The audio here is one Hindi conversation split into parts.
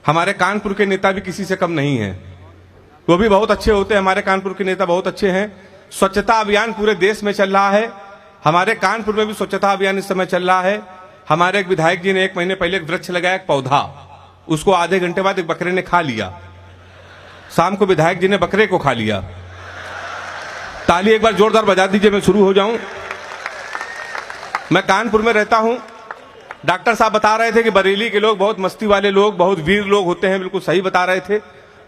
हमारे कानपुर के नेता भी किसी से कम नहीं हैं, वो भी बहुत अच्छे होते हैं। हमारे कानपुर के नेता बहुत अच्छे हैं। स्वच्छता अभियान पूरे देश में चल रहा है, हमारे कानपुर में भी स्वच्छता अभियान इस समय चल रहा है। हमारे एक विधायक जी ने 1 महीने पहले एक वृक्ष लगाया, एक पौधा, उसको आधे घंटे बाद एक बकरे ने खा लिया। शाम को विधायक जी ने बकरे को खा लिया। ताली एक बार जोरदार बजा दीजिए, मैं शुरू हो जाऊं। मैं कानपुर में रहता हूं। डॉक्टर साहब बता रहे थे कि बरेली के लोग बहुत मस्ती वाले लोग, बहुत वीर लोग होते हैं। बिल्कुल सही बता रहे थे।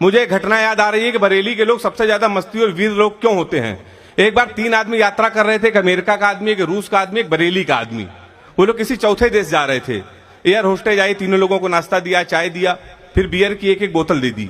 मुझे एक घटना याद आ रही है कि बरेली के लोग सबसे ज्यादा मस्ती और वीर लोग क्यों होते हैं। एक बार 3 आदमी यात्रा कर रहे थे, एक अमेरिका का आदमी, एक रूस का आदमी, एक बरेली का आदमी। वो लोग किसी चौथे देश जा रहे थे। एयर होस्टेज आई, तीनों लोगों को नाश्ता दिया, चाय दिया, फिर बियर की एक बोतल दे दी।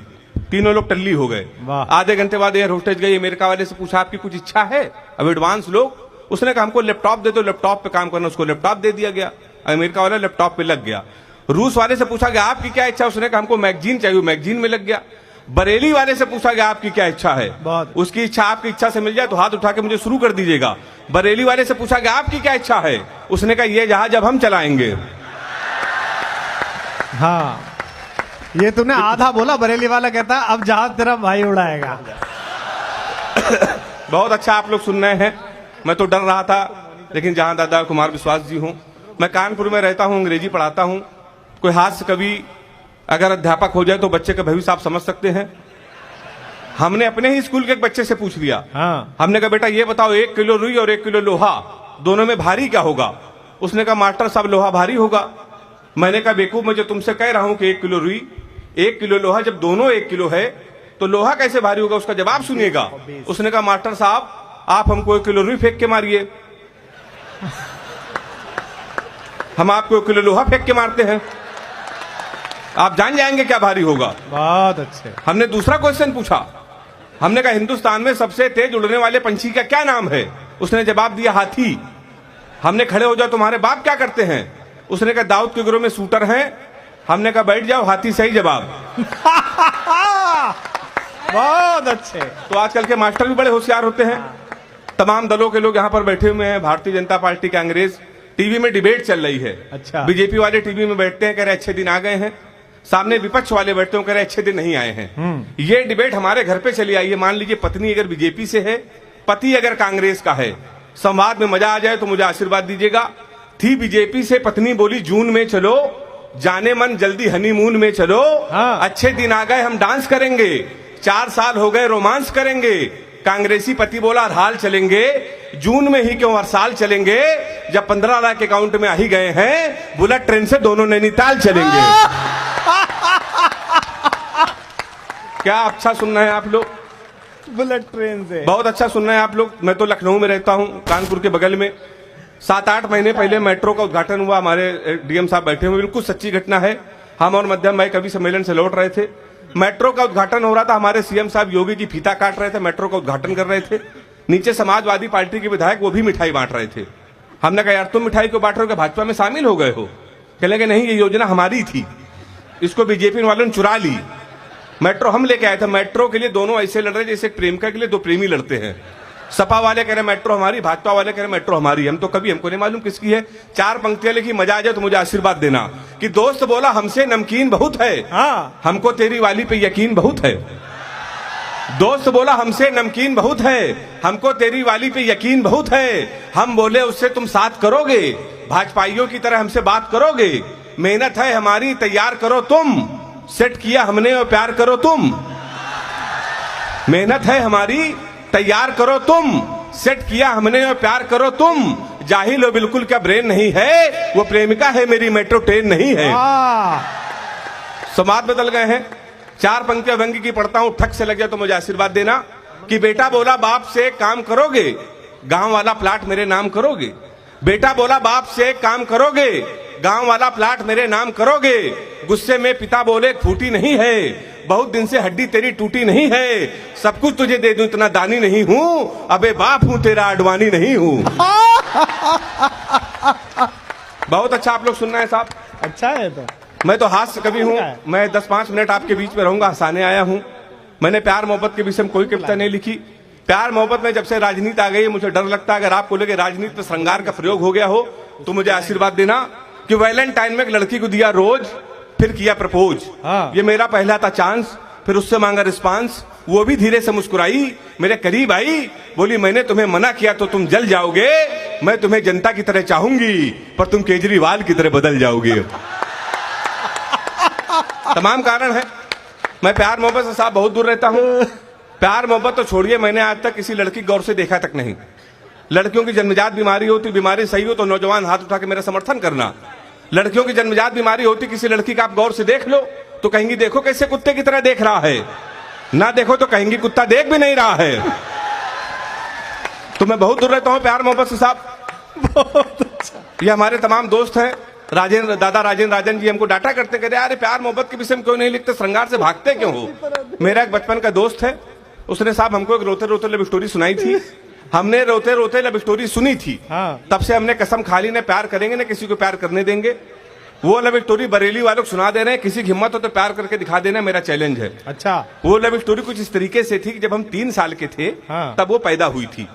तीनों लोग टल्ली हो गए। आधे घंटे बाद एयर होस्टेज गई, अमेरिका वाले से पूछा आपकी कुछ इच्छा है? अब एडवांस लोग, उसने कहा हमको लैपटॉप दे दो, लैपटॉप पे काम करना। उसको लैपटॉप दे दिया गया, अमेरिका वाला लैपटॉप पे लग गया। रूस वाले से पूछा गया आपकी क्या इच्छा? उसने कहा हमको मैगजीन चाहिए, मैगजीन में लग गया। बरेली वाले से पूछा गया आपकी क्या इच्छा है? उसकी इच्छा आपकी इच्छा से मिल जाए तो हाथ उठा के मुझे शुरू कर दीजिएगा। बरेली वाले से पूछा गया आपकी क्या इच्छा है? उसने कहा ये जहाज अब हम चलाएंगे। हाँ, ये तूने आधा बोला, बरेली वाला कहता अब जहाज तेरा भाई उड़ाएगा। बहुत अच्छा आप लोग सुन रहे हैं। मैं तो डर रहा था, लेकिन जहां दादा कुमार विश्वास जी हूं। मैं कानपुर में रहता हूं, अंग्रेजी पढ़ाता हूं। कोई हाथ से कभी अगर अध्यापक हो जाए तो बच्चे का भविष्य आप समझ सकते हैं। हमने अपने ही स्कूल के एक बच्चे से पूछ लिया। हमने कहा बेटा ये बताओ 1 किलो रुई और 1 किलो लोहा दोनों में भारी क्या होगा? उसने कहा मास्टर साहब लोहा भारी होगा। मैंने कहा बेवकूफ, मैं जो तुमसे कह रहा हूं कि 1 किलो रुई 1 किलो लोहा, जब दोनों 1 किलो है तो लोहा कैसे भारी होगा? उसका जवाब सुनिएगा। उसने कहा मास्टर साहब आप हमको 1 किलो रुई फेंक के मारिए, हम आपको 1 किलो लोहा फेंक के मारते हैं, आप जान जाएंगे क्या भारी होगा। बहुत अच्छे। हमने दूसरा क्वेश्चन पूछा। हमने कहा हिंदुस्तान में सबसे तेज उड़ने वाले पंछी का क्या नाम है? उसने जवाब दिया हाथी। हमने खड़े हो जाओ तुम्हारे बाप क्या करते हैं? उसने कहा दाऊद के गिरोह में शूटर हैं। हमने कहा बैठ जाओ, हाथी सही जवाब। बहुत अच्छे। तो आजकल के मास्टर भी बड़े होशियार होते हैं। तमाम दलों के लोग यहाँ पर बैठे हुए हैं, भारतीय जनता पार्टी, कांग्रेस। टीवी में डिबेट चल रही है। अच्छा। बीजेपी वाले टीवी में बैठते हैं, कह रहे अच्छे दिन आ गए हैं। सामने विपक्ष वाले बैठते हैं, कह रहे अच्छे दिन नहीं आए हैं। ये डिबेट हमारे घर पे चली आई है। मान लीजिए पत्नी अगर बीजेपी से है, पति अगर कांग्रेस का है, संवाद में मजा आ जाए तो मुझे आशीर्वाद दीजिएगा। थी बीजेपी से पत्नी, बोली जून में चलो, जाने मन जल्दी हनीमून में चलो। अच्छे दिन आ गए हम डांस करेंगे, 4 साल हो गए रोमांस करेंगे। कांग्रेसी पति बोला हर हाल चलेंगे, जून में ही क्यों हर साल चलेंगे, जब 15 लाख अकाउंट में आ ही गए हैं, बुलेट ट्रेन से दोनों नैनीताल चलेंगे। क्या अच्छा सुनना है आप लोग? बुलेट ट्रेन से बहुत अच्छा सुनना है आप लोग। मैं तो लखनऊ में रहता हूं, कानपुर के बगल में। 7-8 महीने पहले मेट्रो का उद्घाटन हुआ। हमारे डीएम साहब बैठे हुए, बिल्कुल सच्ची घटना है। हम और मध्यम भाई कवि सम्मेलन से लौट रहे थे, मेट्रो का उद्घाटन हो रहा था। हमारे सीएम साहब योगी जी फीता काट रहे थे, मेट्रो का उद्घाटन कर रहे थे। नीचे समाजवादी पार्टी के विधायक वो भी मिठाई बांट रहे थे। हमने कहा यार तुम मिठाई को बांट रहे हो, भाजपा में शामिल हो गए हो? कहने नहीं, ये योजना हमारी थी, इसको बीजेपी वालों ने चुरा ली। मेट्रो हम लेके आए थे। मेट्रो के लिए दोनों ऐसे लड़ रहे जैसे प्रेमिका के लिए 2 प्रेमी लड़ते हैं। सपा वाले कह रहे मेट्रो हमारी, भाजपा वाले कह रहे मेट्रो हमारी। हम तो कभी, हमको नहीं मालूम किसकी है। 4 पंक्तियां लिखी, मजा आ जाए तो मुझे आशीर्वाद देना कि दोस्त बोला हमसे नमकीन बहुत है, हमको तेरी वाली पे यकीन बहुत है। दोस्त बोला हमसे नमकीन बहुत है, हमको तेरी वाली पे यकीन बहुत है। हम बोले उससे तुम साथ करोगे, भाजपाइयों की तरह हमसे बात करोगे। मेहनत है हमारी, तैयार करो तुम, सेट किया हमने और प्यार करो तुम। मेहनत है हमारी, तैयार करो तुम, सेट किया हमने और प्यार करो तुम। जाहिल हो बिल्कुल, क्या ब्रेन नहीं है? वो प्रेमिका है मेरी, मेट्रो ट्रेन नहीं है। समाज बदल गए हैं। 4 पंक्तियां व्यंग्य की पढ़ता हूं, ठक से लग जाए तो मुझे आशीर्वाद देना कि बेटा बोला बाप से काम करोगे, गांव वाला प्लाट मेरे नाम करोगे। बेटा बोला बाप से काम करोगे, गांव वाला प्लाट मेरे नाम करोगे। गुस्से में पिता बोले फूटी नहीं है, बहुत दिन से हड्डी तेरी टूटी नहीं है। सब कुछ तुझे दे दूं, इतना दानी नहीं हूं, अबे बाप हूं तेरा अडवाणी नहीं हूं। बहुत अच्छा आप लोग सुनना है साहब। अच्छा है। तो मैं तो हास्य कवि हूं। मैं 10-5 मिनट आपके बीच में रहूंगा, हंसाने आया हूं। मैंने प्यार मोहब्बत के विषय में कोई कविता नहीं लिखी। प्यार मोहब्बत में जब से राजनीति आ गई है, मुझे डर लगता है अगर आपको लगे राजनीति में श्रृंगार का प्रयोग हो गया हो तो मुझे आशीर्वाद देना कि वैलेंटाइन में एक लड़की को दिया रोज, फिर किया प्रपोज। हाँ। ये मेरा पहला था चांस, फिर उससे मांगा रिस्पांस, वो भी धीरे से मुस्कुराई, मेरे करीब आई, बोली मैंने तुम्हें मना किया तो तुम जल जाओगे, मैं तुम्हें जनता की तरह चाहूंगी पर तुम केजरीवाल की तरह बदल जाओगे। तमाम कारण है। मैं प्यार मोहब्बत से साहब बहुत दूर रहता हूं। प्यार मोहब्बत तो छोड़िए, मैंने आज तक किसी लड़की गौर से देखा तक नहीं। लड़कियों की जन्मजात बीमारी होती, बीमारी सही हो तो नौजवान हाथ उठा के मेरा समर्थन करना। लड़कियों की जन्मजात बीमारी होती, किसी लड़की का आप गौर से देख लो तो कहेंगी देखो कैसे कुत्ते की तरह देख रहा है, ना देखो तो कहेंगी कुत्ता देख भी नहीं रहा है। तो मैं बहुत दूर रहता हूं प्यार मोहब्बत से साहब। बहुत अच्छा। ये हमारे तमाम दोस्त हैं, दादा राजेंद्र राजन जी हमको डांटा करते, कहते अरे प्यार मोहब्बत के विषय में क्यों नहीं लिखते, श्रृंगार से भागते क्यों हो। मेरा एक बचपन का दोस्त है, उसने साहब हमको एक रोते रोते लव स्टोरी सुनाई थी। हमने रोते रोते लव स्टोरी सुनी थी। हाँ। तब से हमने कसम खा ली, न प्यार करेंगे न किसी को प्यार करने देंगे। वो लव स्टोरी बरेली वालों को सुना दे रहे हैं, किसी की हिम्मत हो तो प्यार करके दिखा देना, मेरा चैलेंज है। अच्छा। वो लव स्टोरी कुछ इस तरीके से थी कि जब हम 3 साल के थे हाँ। तब वो पैदा हुई थी।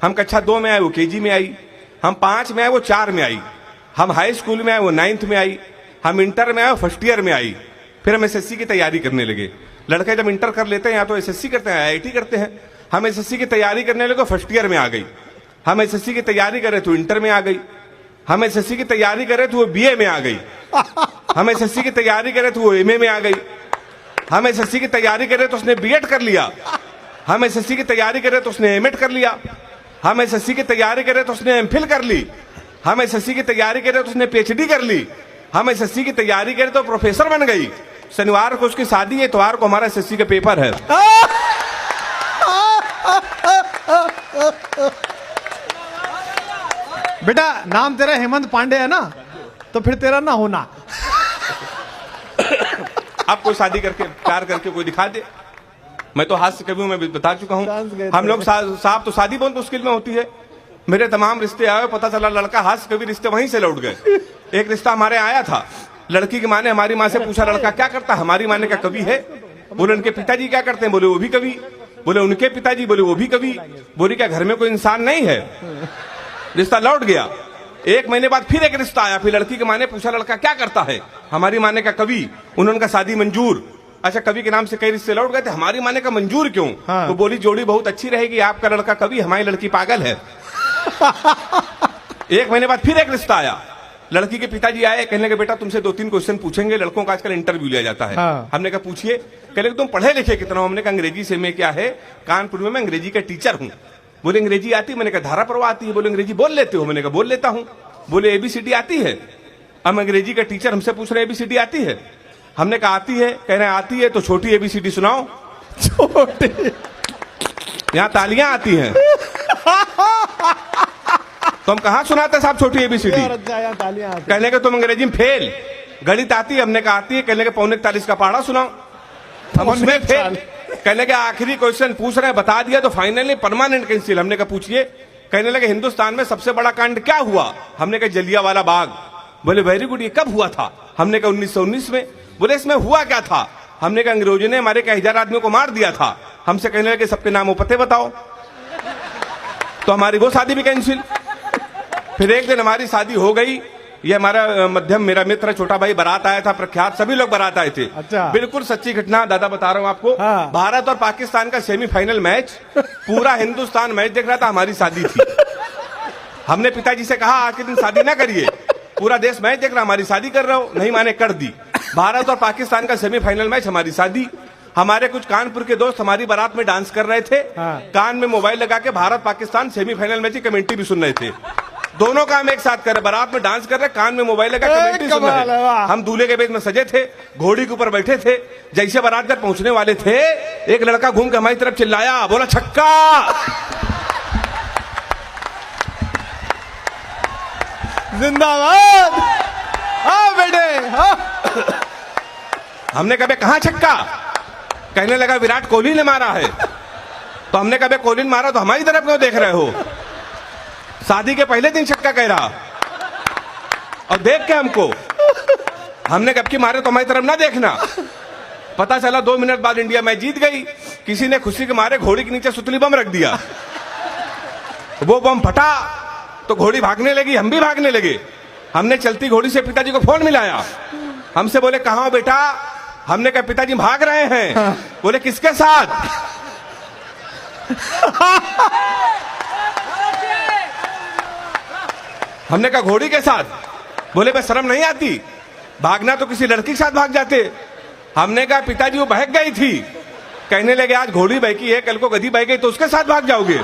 हम कक्षा 2 में आए, वो केजी में आई। हम 5 में आए, वो 4 में आई। हम हाई स्कूल में आए, वो 9th में आई। हम इंटर में आए, फर्स्ट ईयर में आई। फिर हम एसएससी की तैयारी करने लगे। लड़के जब इंटर कर लेते हैं या तो एसएससी करते हैं, आईआईटी करते हैं। हम एसएससी की तैयारी करने लगे, फर्स्ट ईयर में आ गई। हम एसएससी की तैयारी करे तो इंटर में आ गई। हम एसएससी की तैयारी करे तो वो बीए में आ गई। हम एसएससी की तैयारी करे तो वो एमए में आ गई। हम एसएससी की तैयारी करे तो उसने बीएड कर लिया। हम एसएससी की तैयारी करे तो उसने एमएड कर लिया। हम एसएससी की तैयारी करे तो उसने एमफिल कर ली। हम एसएससी की तैयारी करे तो उसने पीएचडी कर ली। हम एसएससी की तैयारी करे तो प्रोफेसर बन गई। शनिवार को उसकी शादी है, इतवार को हमारा एसएससी का पेपर है। बेटा नाम तेरा हेमंत पांडे है ना, तो फिर तेरा ना होना। अब कोई शादी करके प्यार करके कोई दिखा दे। मैं तो हास्य कवि हूं, मैं बता चुका हूं। हम लोग साहब तो शादी बहुत मुश्किल में होती है। मेरे तमाम रिश्ते आए, पता चला लड़का हास्य कवि रिश्ते वहीं से लौट गए। एक रिश्ता हमारे आया था, लड़की की माँ ने हमारी माँ से पूछा लड़का क्या करता, हमारी माँ ने कहा कवि है। बोले उनके पिताजी क्या करते हैं, बोले वो भी कवि। बोले उनके पिताजी, बोले वो भी कवि। बोली क्या घर में कोई इंसान नहीं है। रिश्ता लौट गया। 1 महीने बाद फिर एक रिश्ता आया, फिर लड़की की माँ ने पूछा लड़का क्या करता है, हमारी माँ ने कहा कवि। उन्होंने कहा शादी मंजूर। अच्छा कवि के नाम से कई रिश्ते लौट गए थे, हमारी माँ ने कहा मंजूर क्यों। हाँ। तो बोली जोड़ी बहुत अच्छी रहेगी, आपका लड़का कवि, हमारी लड़की पागल है। 1 महीने बाद फिर एक रिश्ता आया, लड़की के पिताजी आए, कहने लगे बेटा तुमसे 2-3 क्वेश्चन पूछेंगे, लड़कों का आजकल इंटरव्यू लिया जाता है। हाँ। हमने कहा पूछिए। कहने तुम पढ़े लिखे कितना हो। हमने कहा अंग्रेजी से मैं क्या है, कानपुर में मैं अंग्रेजी का टीचर हूँ। बोले अंग्रेजी आती है, मैंने कहा धारा प्रवाह आती है। बोले अंग्रेजी बोल लेते हो, मैंने कहा बोल लेता हूँ। बोले एबीसीडी आती है। हम अंग्रेजी का टीचर हमसे पूछ रहे एबीसीडी आती है। हमने कहा आती है। कह रहे आती है तो छोटी एबीसीडी सुनाओ। छोटी, यहाँ तालियां आती हैं। तो हम कहाँ सुनाते साहब छोटी एबीसीडी। कहने के तुम अंग्रेजी में फेल। गणित आती है, हमने कहा आती है। कहने के 41 का पहाड़ा सुनाओ, हम उसमें फेल। कहने के आखिरी क्वेश्चन पूछ रहे हैं, बता दिया तो फाइनली परमानेंट कैंसिल। हमने कहा पूछिए। कहने लगे हिंदुस्तान में सबसे बड़ा कांड क्या हुआ। हमने कहा जलियांवाला बाग। बोले वेरी गुड, ये कब हुआ था। हमने कहा 1919 में। बोले इसमें हुआ क्या था। हमने कहा अंग्रेजों ने हमारे कई 1000 आदमियों को मार दिया था। हमसे कहने लगे सबके नाम और पते बताओ। तो हमारी वो शादी भी कैंसिल। फिर एक दिन हमारी शादी हो गई। ये हमारा मध्यम मेरा मित्र छोटा भाई बारात आया था, प्रख्यात सभी लोग बारात आए थे। अच्छा। बिल्कुल सच्ची घटना दादा बता रहा हूं आपको। हाँ। भारत और पाकिस्तान का सेमीफाइनल मैच, पूरा हिंदुस्तान मैच देख रहा था, हमारी शादी थी। हमने पिताजी से कहा आज के दिन शादी ना करिए, पूरा देश मैच देख रहा, हमारी शादी कर रहे हो। नहीं माने, कर दी। भारत और पाकिस्तान का सेमीफाइनल मैच, हमारी शादी। हमारे कुछ कानपुर के दोस्त हमारी बारात में डांस कर रहे थे। हाँ। कान में मोबाइल लगा के भारत पाकिस्तान सेमीफाइनल मैच की कमेंट्री भी सुन रहे थे। दोनों काम एक साथ कर रहे, बारात में डांस कर रहे, कान में मोबाइल लगा कमेंट्री सुन रहे। हम दूल्हे के बेच में सजे थे, घोड़ी के ऊपर बैठे थे। जैसे बारात घर पहुंचने वाले थे, एक लड़का घूम के हमारी तरफ चिल्लाया, बोला छक्का। जिंदाबाद। हाँ बेटे, हाँ। हमने कहा कहां छक्का। कहने लगा विराट कोहली ने मारा है। तो हमने कहा कोहली ने मारा तो हमारी तरफ क्यों देख रहे हो। शादी के पहले दिन छक्का कह रहा और देख के हमको। हमने कब की मारे तो हमारी तरफ ना देखना। पता चला 2 मिनट बाद इंडिया मैच जीत गई। किसी ने खुशी के मारे घोड़ी के नीचे सुतली बम रख दिया। वो बम फटा तो घोड़ी भागने लगी, हम भी भागने लगे। हमने चलती घोड़ी से पिताजी को फोन मिलाया। हमसे बोले कहाँ हो बेटा? हमने कहा पिताजी भाग रहे हैं। बोले किसके साथ? हमने कहा घोड़ी के साथ। बोले बस शर्म नहीं आती? भागना तो किसी लड़की के साथ भाग जाते। हमने कहा पिताजी वो बहक गई थी। कहने लगे आज घोड़ी बहकी है, कल को गधी बह गई तो उसके साथ भाग जाओगे।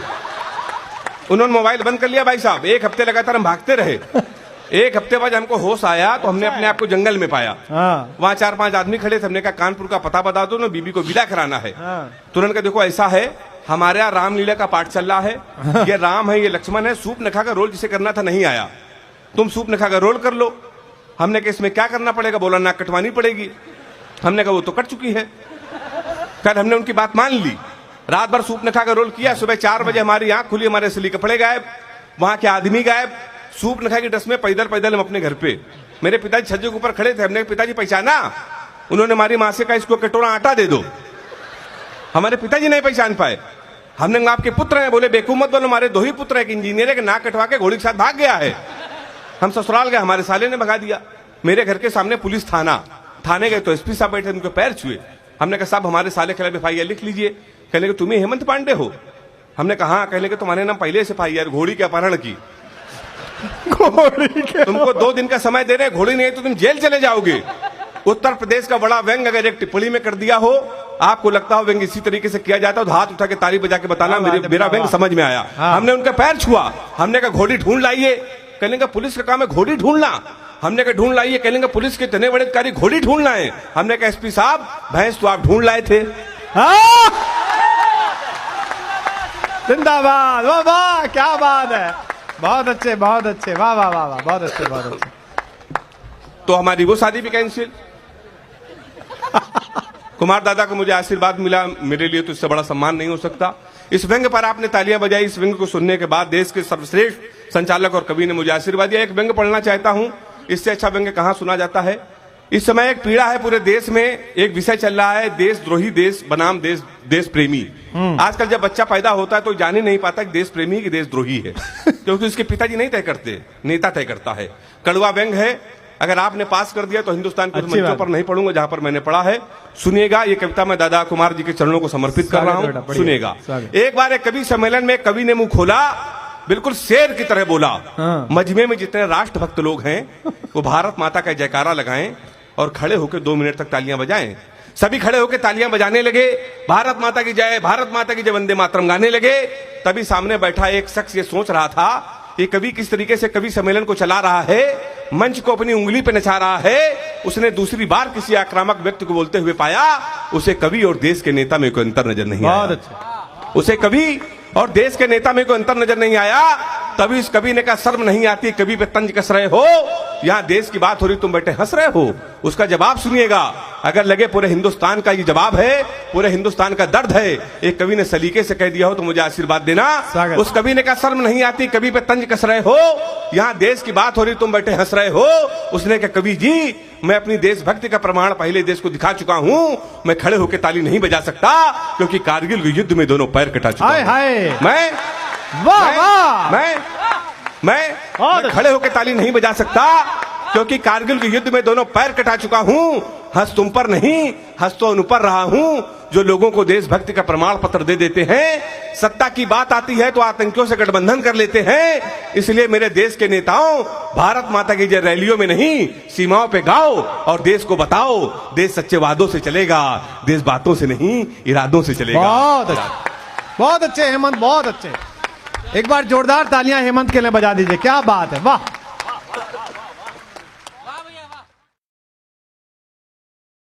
उन्होंने मोबाइल बंद कर लिया भाई साहब। एक हफ्ते लगातार हम भागते रहे। एक हफ्ते बाद हमको होश आया तो हमने अपने आप को जंगल में पाया। वहां 4-5 आदमी खड़े थे। हमने कहा कानपुर का पता बता दो ना, बीबी को विदा कराना है। तुरंत कहा देखो ऐसा है, हमारे यहाँ रामलीला का पाठ चल रहा है। ये राम है, ये लक्ष्मण है। सूप नखा का रोल जिसे करना था नहीं आया, तुम सूप नखा का रोल कर लो। हमने कहा इसमें क्या करना पड़ेगा? बोला नाक कटवानी पड़ेगी। हमने कहा वो तो कट चुकी है। फिर हमने उनकी बात मान ली। रात भर सूप नखा का रोल किया। सुबह 4 बजे हमारी आंख खुली, हमारे असली कपड़े गायब, वहां के आदमी गायब। सूप नखा की ड्रेस में पैदल पैदल हम अपने घर पे। मेरे पिताजी छज्जे के ऊपर खड़े थे। हमने पिताजी पहचाना? उन्होंने हमारी माँ से कहा इसको कटोरा आटा दे दो। हमारे पिताजी नहीं पहचान पाए। हमने कहा आपके पुत्र हैं? बोले बेवकूफ मत बोलो, हमारे 2 ही पुत्र है। एक इंजीनियर है कि नाक कटवा के घोड़ी के साथ भाग गया है। हम ससुराल गए, हमारे साले ने भगा दिया। मेरे घर के सामने पुलिस थाना। थाने गए तो एसपी साहब बैठे, उनके पैर छुए। हमने कहा साहब हमारे साले के खिलाफ FIR लिख लीजिए। कहने के तुम्हें हेमंत पांडे हो? हमने कहा हाँ। कहने के तुम्हारे नाम पहले से FIR घोड़ी के अपहरण की। तुमको 2 दिन का समय दे रहे, घोड़ी नहीं तो तुम जेल चले जाओगे। उत्तर प्रदेश का बड़ा व्यंग अगर एक टिप्पणी में कर दिया हो, आपको लगता हो व्यंग इसी तरीके से किया जाता है, तो हाथ उठा के ताली बजा के बताना मेरा व्यंग समझ में आया। हमने उनका पैर छुआ। हमने कहा घोड़ी ढूंढ लाइए। कहने का पुलिस का काम है घोड़ी ढूंढना। हमने कहा ढूंढ लाइए। कहने का पुलिस के इतने बड़े अधिकारी घोड़ी ढूंढना है। हमने कहा SP साहब भैंस तो आप ढूंढ लाए थे। जिंदाबाद। वाह वाह, क्या बात है। बहुत अच्छे, बहुत अच्छे। वाह वाह वाह वाह, बहुत अच्छे, बहुत अच्छे। तो हमारी वो शादी भी कैंसिल। कुमार दादा को मुझे आशीर्वाद मिला, मेरे लिए तो इससे बड़ा सम्मान नहीं हो सकता। इस व्यंग पर आपने तालियां बजाई। इस व्यंग को सुनने के बाद देश के सर्वश्रेष्ठ संचालक और कवि ने मुझे आशीर्वाद दिया। एक व्यंग पढ़ना चाहता हूं, इससे अच्छा व्यंग कहां सुना जाता है। इस समय एक पीड़ा है पूरे देश में, एक विषय चल रहा है देशद्रोही देश बनाम देश प्रेमी। आजकल जब बच्चा पैदा होता है तो जान ही नहीं पाता कि देश प्रेमी कि देशद्रोही है, क्योंकि उसके पिताजी नहीं तय करते, नेता तय करता है। कड़वा व्यंग है। अगर आपने पास कर दिया तो हिंदुस्तान के मंचों पर नहीं पढ़ूंगा जहां पर मैंने पढ़ा है। सुनिएगा, ये कविता मैं दादा कुमार जी के चरणों को समर्पित कर रहा हूं। सुनिएगा। एक बार एक कवि सम्मेलन में कवि ने मुंह खोला, बिल्कुल शेर की तरह बोला। मजमे में जितने राष्ट्रभक्त लोग हैं वो भारत माता का जयकारा लगाएं और खड़े होकर 2 मिनट तक तालियां बजाएं। सभी खड़े होकर तालियां बजाने लगे, भारत माता की जय, भारत माता की जय, वंदे मातरम गाने लगे। तभी सामने बैठा एक शख्स ये सोच रहा था ये कवि किस तरीके से कवि सम्मेलन को चला रहा है, मंच को अपनी उंगली पे नचा रहा है। उसने दूसरी बार किसी आक्रामक व्यक्ति को बोलते हुए पाया, उसे कवि और देश के नेता में कोई अंतर नजर नहीं आया। बहुत अच्छा। उसे कवि और देश के नेता में कोई अंतर नजर नहीं आया। तभी इस कवि ने कहा शर्म नहीं आती, कवि पे तंज कस रहे हो, यहाँ देश की बात हो रही तुम बैठे हंस रहे हो। उसका जवाब सुनिएगा। अगर लगे पूरे हिंदुस्तान का ये जवाब है, पूरे हिंदुस्तान का दर्द है, एक कवि ने सलीके से कह दिया हो तो मुझे आशीर्वाद देना। उस कवि ने कहा शर्म नहीं आती, कवि पे तंज कस रहे हो, यहाँ देश की बात हो रही तुम बैठे हंस रहे हो। उसने कहा कवि जी मैं अपनी देशभक्ति का प्रमाण पहले देश को दिखा चुका हूं, मैं खड़े होकर ताली नहीं बजा सकता क्योंकि कारगिल के युद्ध में दोनों पैर कटा चुका हूं। मैं खड़े होकर ताली नहीं बजा सकता क्योंकि कारगिल के युद्ध में दोनों पैर कटा चुका हूं। हंस तुम पर नहीं, हंस तो उन पर रहा हूं जो लोगों को देशभक्ति का प्रमाण पत्र दे देते हैं। सत्ता की बात आती है तो आतंकियों से गठबंधन कर लेते हैं। इसलिए मेरे देश के नेताओं, भारत माता की जय रैलियों में नहीं, सीमाओं पे गाओ और देश को बताओ देश सच्चे वादों से चलेगा, देश बातों से नहीं इरादों से चलेगा। बहुत अच्छे, बहुत अच्छे हेमंत, बहुत अच्छे। एक बार जोरदार तालियां हेमंत के लिए बजा दीजिए। क्या बात है, वाह।